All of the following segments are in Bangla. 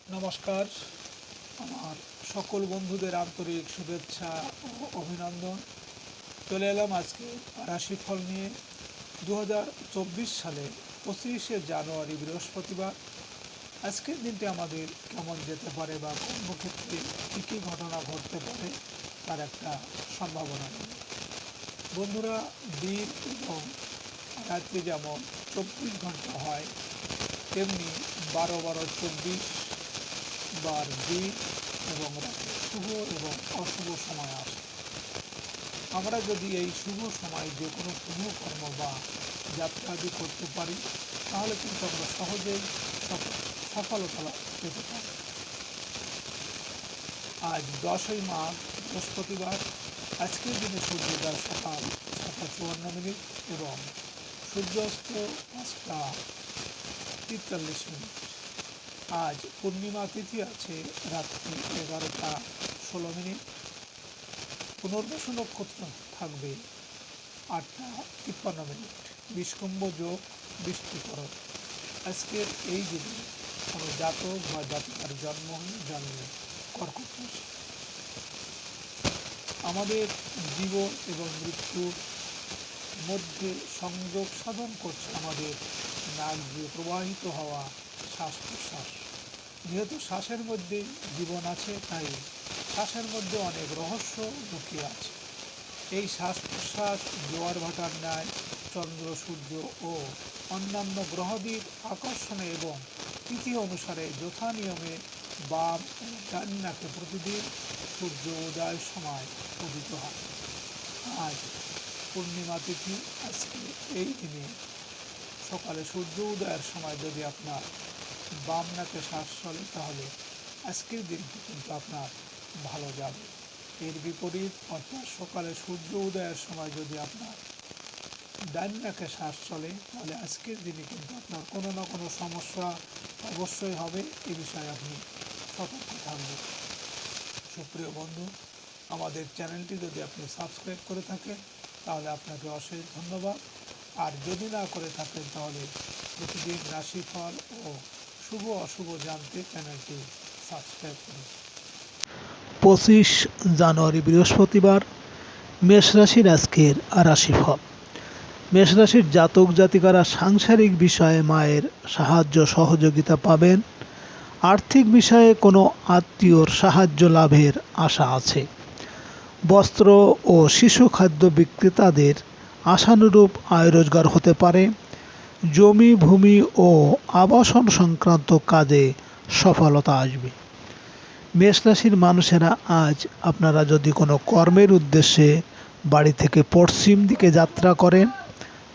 নমস্কার। আমার সকল বন্ধুদের আন্তরিক শুভেচ্ছা ও অভিনন্দন। চলে এলাম আজকে রাশিফল নিয়ে। 2024 সালে 25শে জানুয়ারি বৃহস্পতিবার। আজকের দিনটি আমাদের কেমন যেতে পারে বা কর্মক্ষেত্রে কী কী ঘটনা ঘটতে পারে তার একটা সম্ভাবনা নেই। বন্ধুরা, দিন এবং রাত্রি যেমন 24 ঘন্টা হয়, তেমনি 12-12-24 বার দিন এবং রাতে শুভ এবং অশুভ সময় আসে। আমরা যদি এই শুভ সময়ে যে কোনো শুভ কর্ম বা যাত্রা আদি করতে পারি, তাহলে কিন্তু আমরা সহজেই সফলতা পেতে পারি। আজ 10ই মাঘ বৃহস্পতিবার। আজকের দিনে সূর্যোদয় সকাল 7:54 এবং সূর্যাস্ত 5:43। আজ পূর্ণিমা তিথি আছে রাত্রি 11:16। পুনর্বসু নক্ষত্র থাকবে 8:53। বিষকুম্ভ যোগ বৃষ্টিকরণ। আজকের এই দিনে কোনো জাতক বা জাতিকার জন্ম হয়ে জন্মে কর্কট রাশি। আমাদের জীবন এবং মৃত্যুর মধ্যে সংযোগ সাধন করছে আমাদের নাক দিয়ে প্রবাহিত হওয়া শ্বাস প্রশ্বাস। যেহেতু শ্বাসের মধ্যেই জীবন আছে, তাই শ্বাসের মধ্যে অনেক রহস্য লুকিয়ে আছে। এই শ্বাস প্রশ্বাস জোয়ার ভাটার ন্যায় চন্দ্র, সূর্য ও অন্যান্য গ্রহদের আকর্ষণে এবং তিথি অনুসারে যথা নিয়মে বাম ও ডান নাকে প্রতিদিন সূর্য উদয়ের সময় উদিত হয়। আজ পূর্ণিমা তিথি। আজকে এই দিনে সকালে সূর্য উদয়ের সময় যদি আপনার বাম নাকে শ্বাস চলে, তাহলে আজকের দিনটি কিন্তু আপনার ভালো যাবে। এর বিপরীত অর্থাৎ সকালে সূর্য উদয়ের সময় যদি আপনার ডান নাকে শ্বাস চলে, তাহলে আজকের দিনে কিন্তু আপনার কোনো না কোনো সমস্যা অবশ্যই হবে। এ বিষয়ে আপনি সতর্ক থাকবেন। সুপ্রিয় বন্ধু, আমাদের চ্যানেলটি যদি আপনি সাবস্ক্রাইব করে থাকেন, তাহলে আপনাকে অশেষ ধন্যবাদ। আর যদি না করে থাকেন, তাহলে প্রতিদিন রাশিফল ও শুভ অশুভ জানতে চ্যানেলটি সাবস্ক্রাইব করুন। 25 জানুয়ারি বৃহস্পতিবার। মেষ রাশির আজকের রাশিফল। মেষ রাশির জাতক জাতিকারা সাংসারিক বিষয়ে মায়ের সাহায্য সহযোগিতা পাবেন। আর্থিক বিষয়ে কোনো আত্মীয়র সাহায্য লাভের আশা আছে। বস্ত্র ও শিশু খাদ্য বিক্রেতাদের আশানুরূপ আয় রোজগার হতে পারে। জমি, ভূমি ও আবাসন সংক্রান্ত কাজে সফলতা আসবে। মেষ রাশির মানুষেরা আজ আপনারা যদি কোনো কর্মের উদ্দেশ্যে বাড়ি থেকে পশ্চিম দিকে যাত্রা করেন,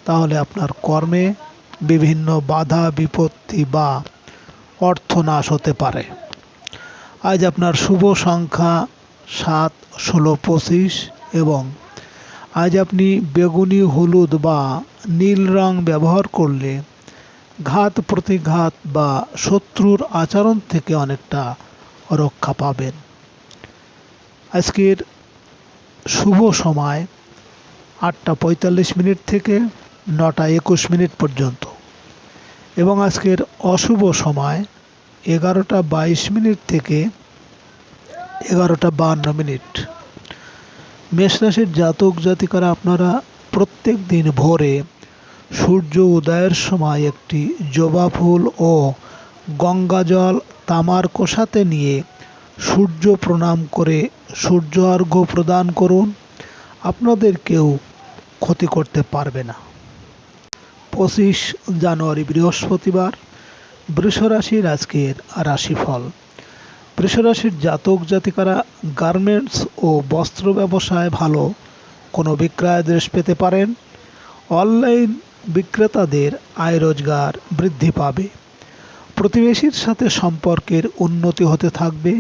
তাহলে আপনার কর্মে বিভিন্ন বাধা বিপত্তি বা অর্থনাশ হতে পারে। আজ আপনার শুভ সংখ্যা 7, 16, 25 এবং আজ আপনি বেগুনি, হলুদ বা নীল রং ব্যবহার করলে ঘাত প্রতিঘাত বা শত্রুর আচরণ থেকে অনেকটা রক্ষা পাবেন। আজকের শুভ সময় 8:45 থেকে 9:21 পর্যন্ত এবং আজকের অশুভ সময় 11:22 থেকে 11:52। মেষ রাশির জাতক জাতিকারা আপনারা প্রত্যেক দিন ভোরে সূর্য উদয়ের সময় একটি জবা ফুল ও গঙ্গা জল তামার কোষাতে নিয়ে সূর্য প্রণাম করে সূর্য অর্ঘ্য প্রদান করুন। আপনাদের কেউ ক্ষতি করতে পারবে না। 25 জানুয়ারি বৃহস্পতিবার। বৃষ রাশির আজকের রাশিফল। বৃষ রাশির জাতক জাতিকারা গার্মেন্টস ও বস্ত্র ব্যবসায় ভালো কোনো বিক্রয়াদেশ পেতে পারেন। অনলাইন বিক্রেতাদের আয় রোজগার বৃদ্ধি পাবে। প্রতিবেশীর সাথে সম্পর্কের উন্নতি হতে থাকবে।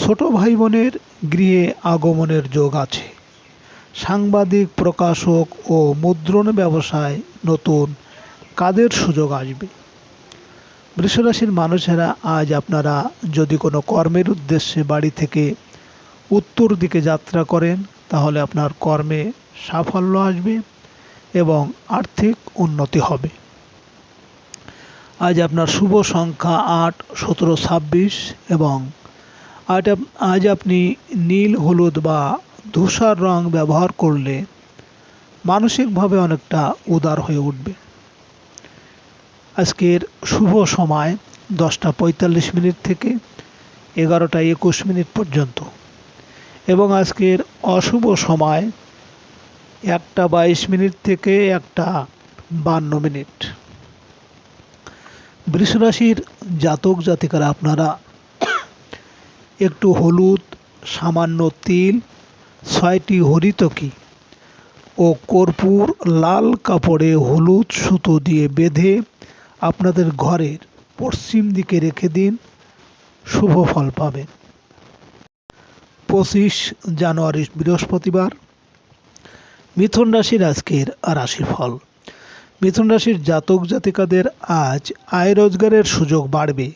ছোট ভাই বোনের গৃহে আগমনের যোগ আছে। সাংবাদিক, প্রকাশক ও মুদ্রণ ব্যবসায় নতুন কাজের সুযোগ আসবে। বৃষ রাশির মানুষেরা আজ আপনারা যদি কোনো কর্মের উদ্দেশ্যে বাড়ি থেকে উত্তর দিকে যাত্রা করেন, তাহলে আপনার কর্মে সাফল্য আসবে এবং আর্থিক উন্নতি হবে। আজ আপনার শুভ সংখ্যা ৮, ১৭, ২৬ এবং আজ আপনি নীল, হলুদ বা ধূসর রং ব্যবহার করলে মানসিকভাবে অনেকটা উদার হয়ে উঠবে। আজকের শুভ সময় 10:৪৫ থেকে 11:২১ পর্যন্ত এবং আজকের অশুভ সময় 1:22 থেকে 1:52। বৃষ রাশির জাতক জাতিকারা আপনারা একটু হলুদ, সামান্য তিল, 6টি হরিতকি ও কর্পূর লাল কাপড়ে হলুদ সুতো দিয়ে বেঁধে আপনাদের ঘরের পশ্চিম দিকে রেখে দিন, শুভ ফল পাবেন। 25 জানুয়ারি বৃহস্পতিবার। মিথুন রাশির আজকের রাশিফল। মিথুন রাশির জাতক জাতিকাদের আজ আয় রোজগারের সুযোগ বাড়বে।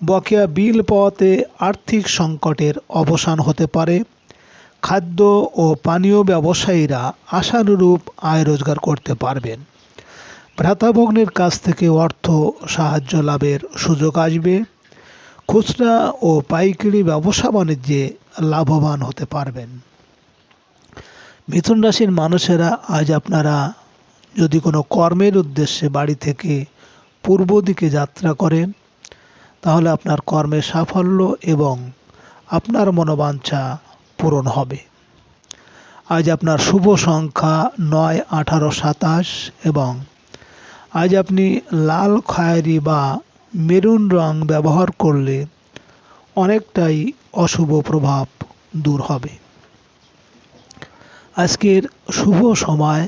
বকেয়া বিল পাওয়াতে আর্থিক সংকটের অবসান হতে পারে। খাদ্য ও পানীয় ব্যবসায়ীরা আশানুরূপ আয় রোজগার করতে পারবেন। ভ্রাতাভগ্নের কাছ থেকে অর্থ সাহায্য লাভের সুযোগ আসবে। খুচরা ও পাইকারি ব্যবসা বাণিজ্যে লাভবান হতে পারবেন। মিথুন রাশির মানুষেরা আজ আপনারা যদি কোনো কর্মের উদ্দেশ্যে বাড়ি থেকে পূর্ব দিকে যাত্রা করেন, তাহলে আপনার কর্মে সাফল্য এবং আপনার মনোবাঞ্ছা পূরণ হবে। আজ আপনার শুভ সংখ্যা 9, 18, 27 এবং আজ আপনি লাল, খয়েরি বা মেরুন রং ব্যবহার করলে অনেকটাই অশুভ প্রভাব দূর হবে। আজকের শুভ সময়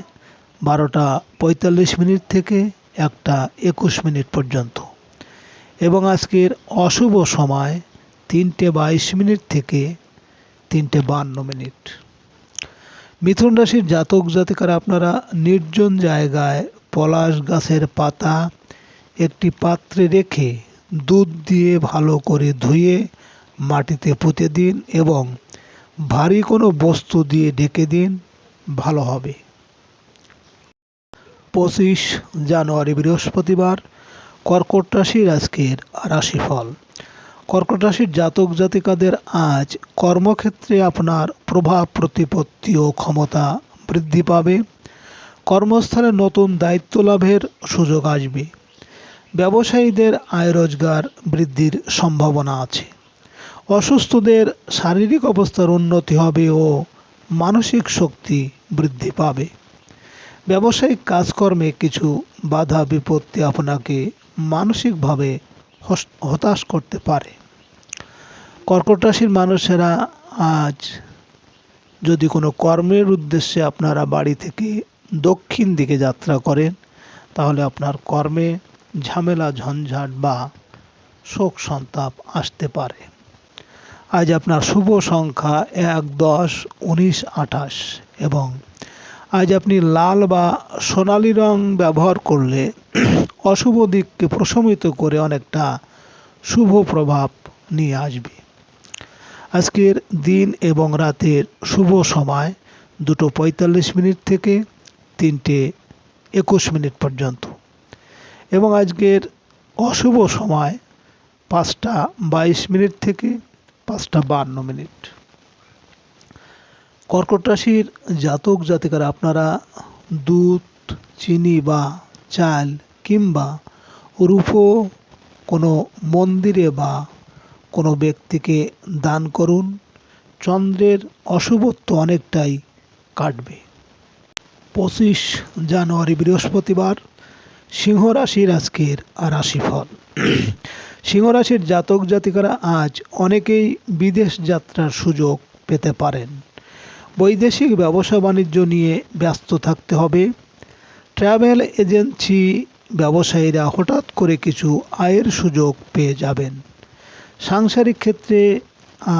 12:45 থেকে 1:21 পর্যন্ত এবং আজকের অশুভ সময় 3:22 থেকে 3:52। মিথুন রাশির জাতক জাতিকারা আপনারা নির্জন জায়গায় পলাশ গাছের পাতা একটি পাত্রে রেখে দুধ দিয়ে ভালো করে ধুয়ে মাটিতে পুঁতে দিন এবং ভারী কোনো বস্তু দিয়ে ঢেকে দিন, ভালো হবে। 25 জানুয়ারি বৃহস্পতিবার। কর্কট রাশির আজকের রাশিফল। কর্কট রাশির জাতক জাতিকাদের আজ কর্মক্ষেত্রে আপনার প্রভাব প্রতিপত্তি ও ক্ষমতা বৃদ্ধি পাবে। কর্মস্থলে নতুন দায়িত্ব লাভের সুযোগ আসবে। ব্যবসায়ীদের আয় রোজগার বৃদ্ধির সম্ভাবনা আছে। অসুস্থদের শারীরিক অবস্থার উন্নতি হবে ও মানসিক শক্তি বৃদ্ধি পাবে। ব্যবসায়িক কাজকর্মে কিছু বাধা বিপত্তি আপনাকে মানসিকভাবে হতাশ করতে পারে। কর্কট রাশির মানুষেরা আজ যদি কোনো কর্মের উদ্দেশ্যে আপনারা বাড়ি থেকে দক্ষিণ দিকে যাত্রা করেন, তাহলে আপনার কর্মে ঝামেলা, ঝঞ্ঝাট বা শোক সন্তাপ আসতে পারে। আজ আপনার শুভ সংখ্যা 1, 10, 19, 28 এবং আজ আপনি লাল বা সোনালী রং ব্যবহার করলে অশুভ দিককে প্রশমিত করে অনেকটা শুভ প্রভাব নিয়ে আসবে। আজকের দিন এবং রাতের শুভ সময় 2:45 থেকে 3:21 পর্যন্ত এবং আজকের অশুভ সময় 5:22 থেকে 5:52। কর্কট রাশির জাতক জাতিকারা আপনারা দুধ, চিনি বা চাল কিংবা রূপো কোনো মন্দিরে বা কোনো ব্যক্তিকে দান করুন। চন্দ্রের অশুভত্ব অনেকটাই কাটবে। 25 জানুয়ারি বৃহস্পতিবার। সিংহ রাশির আজকের রাশিফল। সিংহ রাশির জাতক জাতিকারা আজ অনেকেই বিদেশ যাত্রার সুযোগ পেতে পারেন। বৈদেশিক ব্যবসা বাণিজ্য নিয়ে ব্যস্ত থাকতে হবে। ট্রাভেল এজেন্সি ব্যবসায়ীরা হঠাৎ করে কিছু আয়ের সুযোগ পেয়ে যাবেন। সাংসারিক ক্ষেত্রে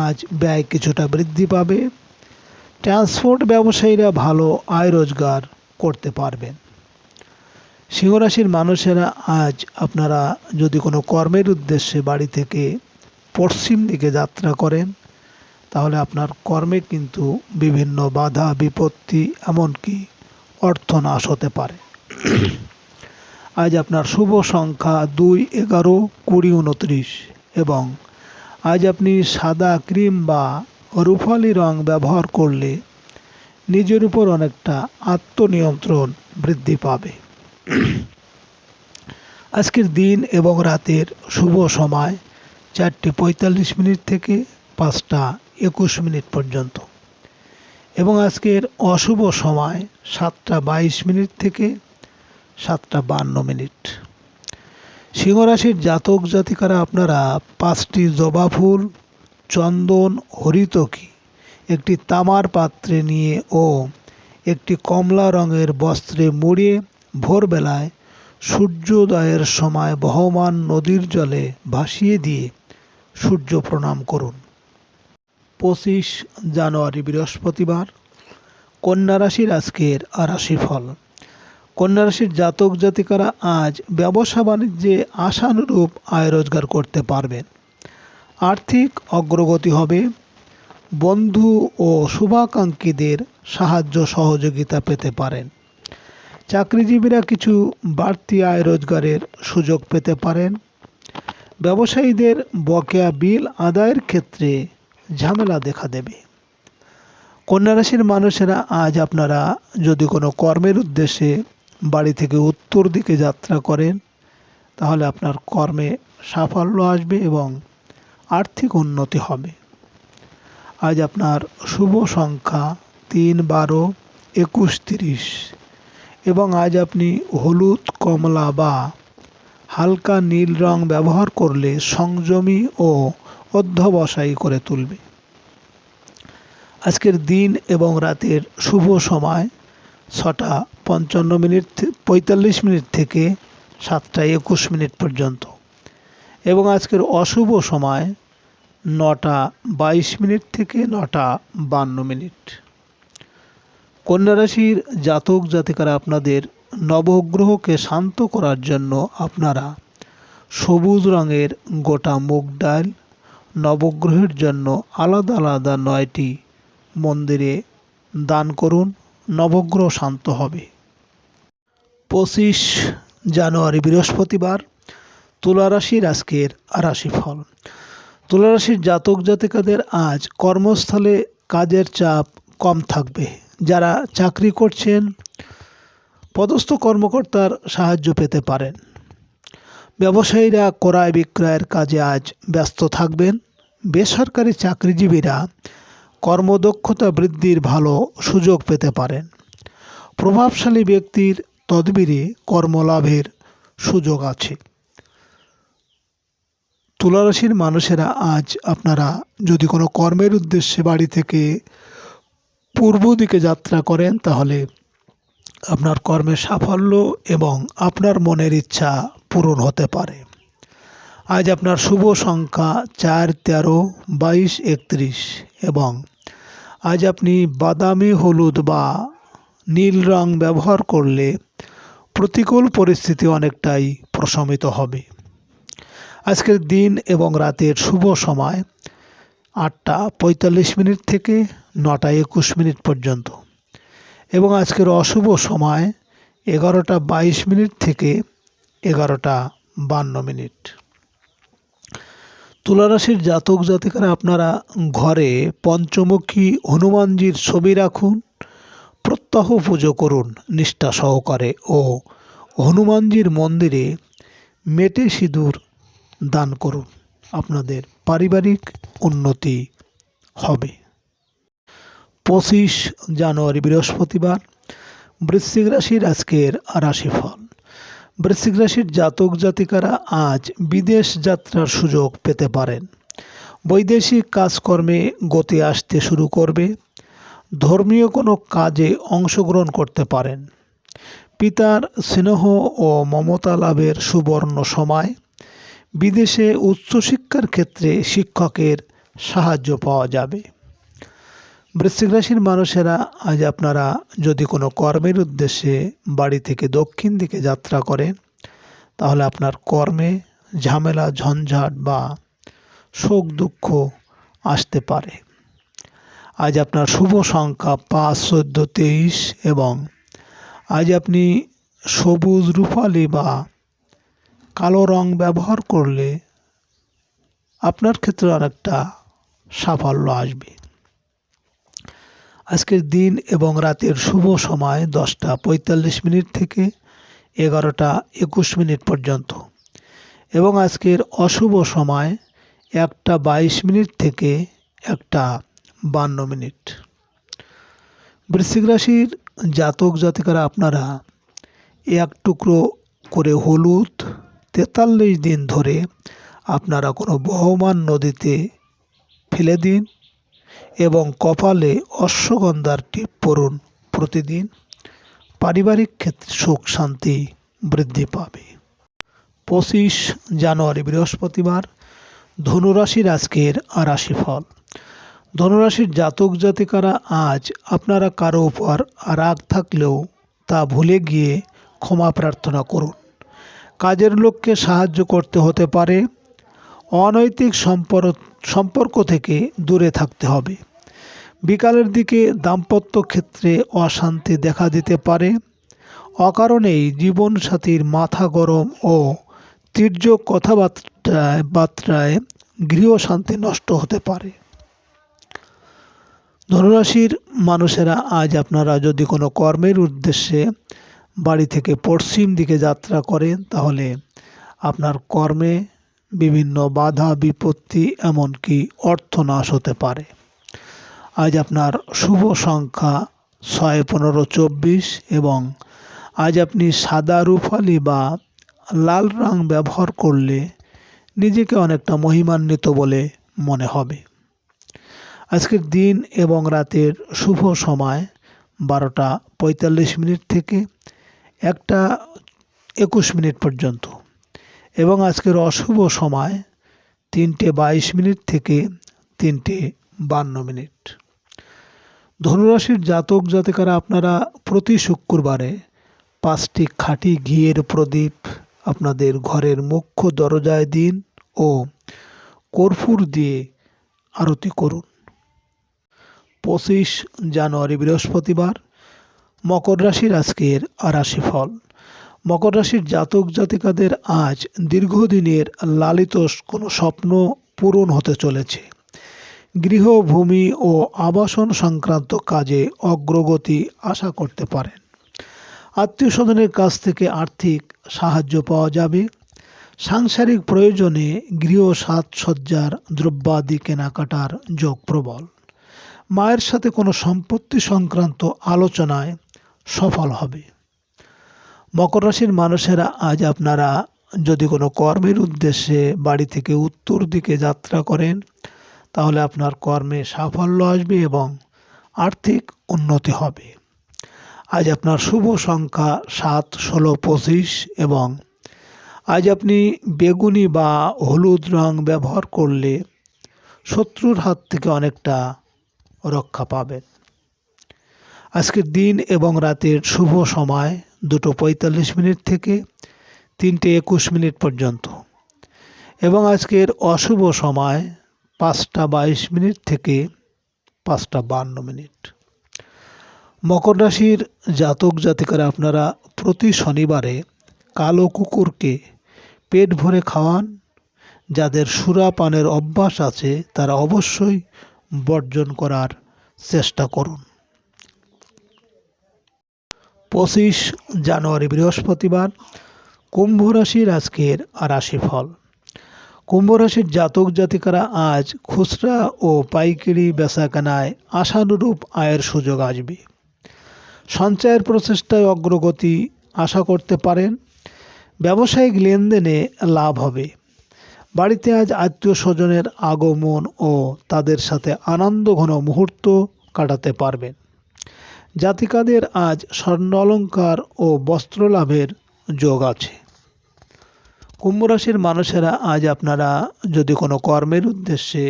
আজ ব্যয় কিছুটা বৃদ্ধি পাবে। ট্রান্সপোর্ট ব্যবসায়ীরা ভালো আয় রোজগার করতে পারবেন। সিংহ রাশির মানুষেরা আজ আপনারা যদি কোনো কর্মের উদ্দেশ্যে বাড়ি থেকে পশ্চিম দিকে যাত্রা করেন, তাহলে আপনার কর্মে কিন্তু বিভিন্ন বাধা বিপত্তি এমনকি অর্থনাশ হতে পারে। আজ আপনার শুভ সংখ্যা 2, 11, 20, 29 এবং আজ আপনি সাদা ক্রিম বা রূপালি রং ব্যবহার করলে নিজের উপর অনেকটা আত্মনিয়ন্ত্রণ বৃদ্ধি পাবে। আজকের দিন এবং রাতের শুভ সময় 4:45 থেকে 5:21 পর্যন্ত এবং আজকের অশুভ সময় 7:22 থেকে 7:52। সিংহ রাশির জাতক জাতিকারা আপনারা 5টি জবা ফুল, চন্দন, হরিতকি একটি তামার পাত্রে নিয়ে ও একটি কমলা রঙের বস্ত্রে মুড়িয়ে ভোরবেলায় সূর্যোদয়ের সময় বহমান নদীর জলে ভাসিয়ে দিয়ে সূর্য প্রণাম করুন। 25 জানুয়ারি বৃহস্পতিবার, কন্যা রাশির আজকের রাশিফল। কন্যা রাশির জাতক জাতিকারা আজ ব্যবসা বাণিজ্যে আশানুরূপ আয় রোজগার করতে পারবেন। আর্থিক অগ্রগতি হবে। বন্ধু ও শুভাকাঙ্ক্ষীদের সাহায্য সহযোগিতা পেতে পারেন। চাকরিজীবীরা কিছু বাড়তি আয় রোজগারের সুযোগ পেতে পারেন। ব্যবসায়ীদের বকেয়া বিল আদায়ের ক্ষেত্রে ঝামেলা দেখা দেবে। কন্যা রাশির মানুষেরা আজ আপনারা যদি কোনো কর্মের উদ্দেশ্যে বাড়ি থেকে উত্তর দিকে যাত্রা করেন তাহলে আপনার কর্মে সাফল্য আসবে এবং আর্থিক উন্নতি হবে। আজ আপনার শুভ সংখ্যা 3, 12, 21, 30 এবং আজ আপনি হলুদ, কমলা বা হালকা নীল রং ব্যবহার করলে সংযমী ও অধ্যবসায়ী করে তুলবে। আজকের দিন এবং রাতের শুভ সময় 6:45 থেকে 7:21 পর্যন্ত এবং আজকের অশুভ সময় 9:22 থেকে 9:52। কন্যা রাশির জাতক জাতিকারা আপনাদের নবগ্রহকে শান্ত করার জন্য আপনারা সবুজ রঙের গোটা মুগ ডাল নবগ্রহের জন্য আলাদা আলাদা 9টি মন্দিরে দান করুন। নবগ্রহ শান্ত হবে। 25 জানুয়ারি বৃহস্পতিবার, তুলা রাশির আজকের রাশিফল। তুলা রাশির জাতক জাতিকাদের আজ কর্মস্থলে কাজের চাপ কম থাকবে। যারা চাকরি করছেন পদস্থ কর্মকর্তার সাহায্য পেতে পারেন। ব্যবসায়ীরা ক্রয় বিক্রয়ের কাজে আজ ব্যস্ত থাকবেন। বেসরকারি চাকরিজীবীরা কর্মদক্ষতা বৃদ্ধির ভালো সুযোগ পেতে পারেন। প্রভাবশালী ব্যক্তির তদবিরে কর্মলাভের সুযোগ আছে। তুলা রাশির মানুষেরা আজ আপনারা যদি কোনো কর্মের উদ্দেশ্যে বাড়ি থেকে পূর্ব দিকে যাত্রা করেন তাহলে আপনার কর্মে সাফল্য এবং আপনার মনের ইচ্ছা পূরণ হতে পারে। আজ আপনার শুভ সংখ্যা 4, 13, 22, 31 এবং আজ আপনি বাদামি, হলুদ বা নীল রং ব্যবহার করলে প্রতিকূল পরিস্থিতি অনেকটাই প্রশমিত হবে। আজকের দিন এবং রাতের শুভ সময় 8:45 থেকে 9:21 পর্যন্ত এবং আজকের অশুভ সময় 11:22 থেকে 11:52। তুলা রাশির জাতক জাতিকারা আপনারা ঘরে পঞ্চমুখী হনুমানজির ছবি রাখুন, প্রত্যহ পুজো করুন নিষ্ঠা সহকারে ও হনুমানজির মন্দিরে মেটে সিঁদুর দান করুন। আপনাদের পারিবারিক উন্নতি হবে। 25 জানুয়ারি বৃহস্পতিবার, বৃশ্চিক রাশির আজকের রাশিফল। বৃশ্চিক রাশির জাতক জাতিকারা আজ বিদেশ যাত্রার সুযোগ পেতে পারেন। বৈদেশিক কাজকর্মে গতি আসতে শুরু করবে। ধর্মীয় কোনো কাজে অংশগ্রহণ করতে পারেন। পিতার স্নেহ ও মমতা লাভের সুবর্ণ সময়। বিদেশে উচ্চশিক্ষার ক্ষেত্রে শিক্ষকের সাহায্য পাওয়া যাবে। বৃশ্চিক রাশির মানুষেরা আজ আপনারা যদি কোনো কর্মের উদ্দেশ্যে বাড়ি থেকে দক্ষিণ দিকে যাত্রা করেন তাহলে আপনার কর্মে ঝামেলা, ঝঞ্ঝাট বা শোক দুঃখ আসতে পারে। আজ আপনার শুভ সংখ্যা 5, 14, 23 এবং আজ আপনি সবুজ, রূপালি বা কালো রং ব্যবহার করলে আপনার ক্ষেত্রে অনেকটা সাফল্য আসবে। আজকের দিন এবং রাতের শুভ সময় 10:45 থেকে 11:21 পর্যন্ত এবং আজকের অশুভ সময় 1:22 থেকে 1:52। বৃশ্চিক রাশির জাতক জাতিকারা আপনারা এক টুকরো করে হলুদ 43 দিন ধরে আপনারা কোনো বহমান নদীতে ফেলে দিন এবং কপালে অশ্বগন্ধার টিপ পরুন প্রতিদিন। পারিবারিক ক্ষেত্রে সুখ শান্তি বৃদ্ধি পাবে। 25 জানুয়ারি বৃহস্পতিবার, ধনুরাশির আজকের রাশিফল। ধনুরাশির জাতক জাতিকারা আজ আপনারা কারো উপর রাগ থাকলেও তা ভুলে গিয়ে ক্ষমা প্রার্থনা করুন। কাজের লোককে সাহায্য করতে হতে পারে। অনৈতিক সম্পর্ক থেকে দূরে থাকতে হবে। বিকালের দিকে দাম্পত্য ক্ষেত্রে অশান্তি দেখা দিতে পারে। অকারণেই জীবনসাথীর মাথা গরম ও তীর্যক কথাবার্তায় গৃহশান্তি নষ্ট হতে পারে। ধনুরাশির মানুষেরা আজ আপনারা যদি কোনো কর্মের উদ্দেশ্যে বাড়ি থেকে পশ্চিম দিকে যাত্রা করেন তাহলে আপনার কর্মে বিভিন্ন বাধা বিপত্তি এমনকি অর্থনাশ হতে পারে। আজ আপনার শুভ সংখ্যা 6, 15, 24 এবং আজ আপনি সাদা, রূপালি বা লাল রং ব্যবহার করলে নিজেকে অনেকটা মহিমান্বিত বলে মনে হবে। আজকের দিন এবং রাতের শুভ সময় 12:45 থেকে 1:21 পর্যন্ত এবং আজকের অশুভ সময় 3:22 থেকে 3:52। ধনুরাশির জাতক জাতিকারা আপনারা প্রতি শুক্রবারে 5টি খাঁটি ঘিয়ের প্রদীপ আপনাদের ঘরের মুখ্য দরজায় দিন ও কর্পূর দিয়ে আরতি করুন। 25 জানুয়ারি বৃহস্পতিবার, মকর রাশির আজকের রাশিফল। মকর রাশির জাতক জাতিকাদের আজ দীর্ঘদিনের লালিত কোনো স্বপ্ন পূরণ হতে চলেছে। গৃহ, ভূমি ও আবাসন সংক্রান্ত কাজে অগ্রগতি আশা করতে পারেন। আত্মীয় স্বজনের কাছ থেকে আর্থিক সাহায্য পাওয়া যাবে। সাংসারিক প্রয়োজনে গৃহ সাজসজ্জার দ্রব্যাদি কেনাকাটার যোগ প্রবল। মায়ের সাথে কোনো সম্পত্তি সংক্রান্ত আলোচনায় সফল হবে। মকর রাশির মানুষেরা আজ আপনারা যদি কোনো কর্মের উদ্দেশ্যে বাড়ি থেকে উত্তর দিকে যাত্রা করেন তাহলে আপনার কর্মে সাফল্য আসবে এবং আর্থিক উন্নতি হবে। আজ আপনার শুভ সংখ্যা 7, 16, 25 এবং আজ আপনি বেগুনি বা হলুদ রং ব্যবহার করলে শত্রুর হাত থেকে অনেকটা রক্ষা পাবেন। আজকের দিন এবং রাতের শুভ সময় 2:45 থেকে 3:21 পর্যন্ত এবং আজকের অশুভ সময় 5:22 থেকে 5:52। মকর রাশির জাতক জাতিকারা আপনারা প্রতি শনিবারে কালো কুকুরকে পেট ভরে খাওয়ান। যাদের সুরাপানের অভ্যাস আছে তারা অবশ্যই বর্জন করার চেষ্টা করুন। 25 জানুয়ারি বৃহস্পতিবার, কুম্ভ রাশির আজকের রাশিফল। কুম্ভ রাশির জাতক জাতিকারা আজ খুচরা ও পাইকারি বেচাকেনায় আশানুরূপ আয়ের সুযোগ আসবে। সঞ্চয়ের প্রচেষ্টায় অগ্রগতি আশা করতে পারেন। ব্যবসায়িক লেনদেনে লাভ হবে। বাড়িতে আজ আত্মীয় স্বজনের আগমন ও তাদের সাথে আনন্দঘন মুহূর্ত কাটাতে পারবেন। জাতিকাদের আজ স্বর্ণ অলংকার ও বস্ত্র লাভের যোগ আছে। কুম্ভ রাশির মানুষেরা আজ আপনারা যদি কোনো কর্মের উদ্দেশ্যে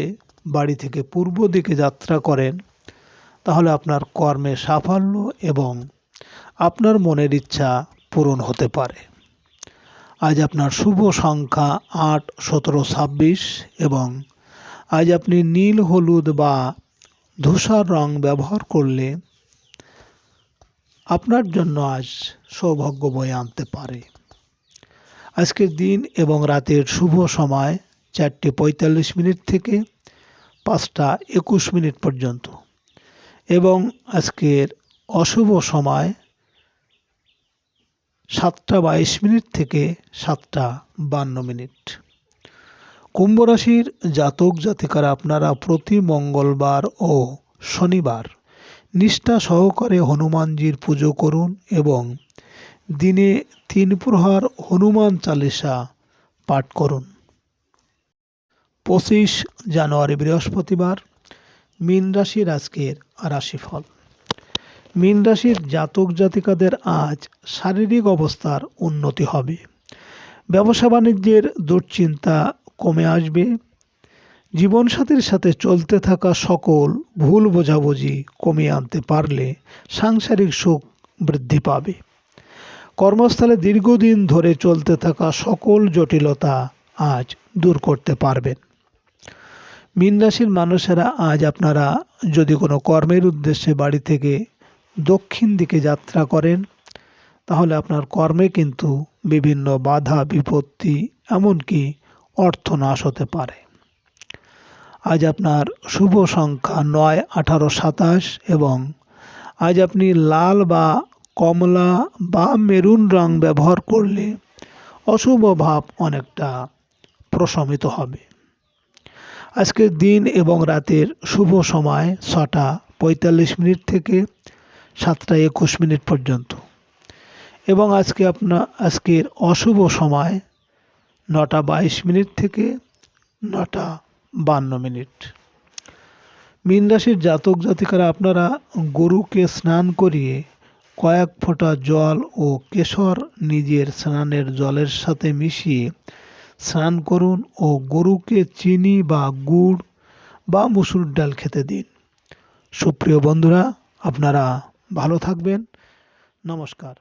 বাড়ি থেকে পূর্ব দিকে যাত্রা করেন তাহলে আপনার কর্মে সাফল্য এবং আপনার মনের ইচ্ছা পূরণ হতে পারে। আজ আপনার শুভ সংখ্যা 8, 17, 26 এবং আজ আপনি নীল, হলুদ বা ধূসর রং ব্যবহার করলে আপনার জন্য আজ সৌভাগ্য বয়ে আনতে পারে। আজকের দিন এবং রাতের শুভ সময় 4:45 থেকে 5:21 পর্যন্ত এবং আজকের অশুভ সময় 7:22 থেকে 7:52। কুম্ভ রাশির জাতক জাতিকারা আপনারা প্রতি মঙ্গলবার ও শনিবার নিষ্ঠা সহকারে হনুমানজির পুজো করুন এবং দিনে 3 প্রহর হনুমান চালিসা পাঠ করুন। 25 জানুয়ারি বৃহস্পতিবার মীন রাশির আজকের রাশিফল। মীন রাশির জাতক জাতিকাদের আজ শারীরিক অবস্থার উন্নতি হবে। ব্যবসা বাণিজ্যের দুশ্চিন্তা কমে আসবে। জীবনসাথীর সাথে চলতে থাকা সকল ভুল বোঝাবুঝি কমিয়ে আনতে পারলে সাংসারিক সুখ বৃদ্ধি পাবে। কর্মস্থলে দীর্ঘদিন ধরে চলতে থাকা সকল জটিলতা আজ দূর করতে পারবেন। মীন রাশির মানুষেরা আজ আপনারা যদি কোনো কর্মের উদ্দেশ্যে বাড়ি থেকে দক্ষিণ দিকে যাত্রা করেন তাহলে আপনার কর্মে কিন্তু বিভিন্ন বাধা বিপত্তি এমনকি অর্থনাশ হতে পারে। আজ আপনার শুভ সংখ্যা 9, 18, 27 এবং আজ আপনি লাল বা কমলা বা মেরুন রং ব্যবহার করলে অশুভ ভাব অনেকটা প্রশমিত হবে। আজকের দিন এবং রাতের শুভ সময় 6:45 থেকে 7:21 পর্যন্ত এবং আজকের অশুভ সময় 9:22 থেকে 9:52। মীন রাশির জাতক জাতিকারা আপনারা গরুকে স্নান করিয়ে কয়েক ফোঁটা জল ও কেশর নিজের স্নানের জলের সাথে মিশিয়ে স্নান করুন ও গরুকে চিনি বা গুড় বা মসুর ডাল খেতে দিন। সুপ্রিয় বন্ধুরা, আপনারা ভালো থাকবেন। নমস্কার।